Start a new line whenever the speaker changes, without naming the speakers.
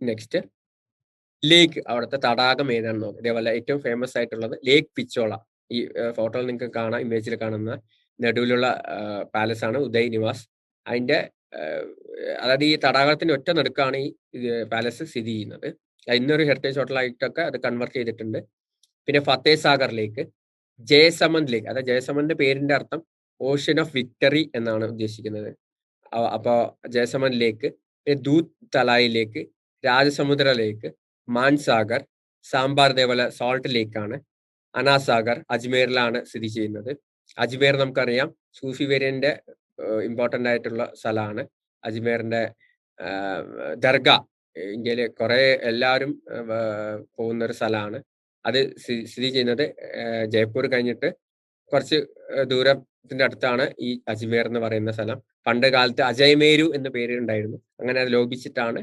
Next ലേക്ക്, അവിടുത്തെ തടാകം ഏതാണെന്ന് നോക്കുക. ഇതേപോലെ ഏറ്റവും ഫേമസ് ആയിട്ടുള്ളത് ലേക്ക് പിച്ചോള. ഈ ഫോട്ടോയിൽ നിങ്ങൾക്ക് കാണാം, ഇമേജിൽ കാണുന്ന നടുവിലുള്ള പാലസ് ആണ് ഉദയ് നിവാസ്. അതിന്റെ അതായത് ഈ തടാകത്തിന്റെ ഒറ്റ നടുക്കാണ് ഈ പാലസ് സ്ഥിതി ചെയ്യുന്നത്. ഇന്നൊരു ഹെറിറ്റേജ് ഹോട്ടലായിട്ടൊക്കെ അത് കൺവെർട്ട് ചെയ്തിട്ടുണ്ട്. പിന്നെ ഫത്തേ സാഗർ ലേക്ക്, ജയസമന്ദ് ലേക്ക്. അതായത് ജയസമന്റെ പേരിന്റെ അർത്ഥം ഓഷ്യൻ ഓഫ് വിക്ടറി എന്നാണ് ഉദ്ദേശിക്കുന്നത്. അപ്പൊ ജയസമന്ദ് ലേക്ക്, ദൂത് തലായി ലേക്ക്, രാജസമുദ്ര ലേക്ക്, മാൻസാഗർ, സാമ്പാർ ദേവല സോൾട്ട് ലേക്കാണ്. അനാസാഗർ അജ്മീറിലാണ് സ്ഥിതി ചെയ്യുന്നത്. അജ്മീർ നമുക്കറിയാം സൂഫി വേരിയന്റെ ഇമ്പോർട്ടന്റ് ആയിട്ടുള്ള സ്ഥലമാണ്. അജ്മീറിന്റെ ദർഗ ഇന്ത്യയിലെ കുറെ എല്ലാവരും പോകുന്ന ഒരു സ്ഥലമാണ്. അത് സ്ഥിതി ചെയ്യുന്നത് ജയ്പൂർ കഴിഞ്ഞിട്ട് കുറച്ച് ദൂരത്തിന്റെ അടുത്താണ് ഈ അജ്മീർ എന്ന് പറയുന്ന സ്ഥലം. പണ്ട് കാലത്ത് അജയ്മേരു എന്ന പേര് ഉണ്ടായിരുന്നു. അങ്ങനെ അത് ലോപിച്ചിട്ടാണ്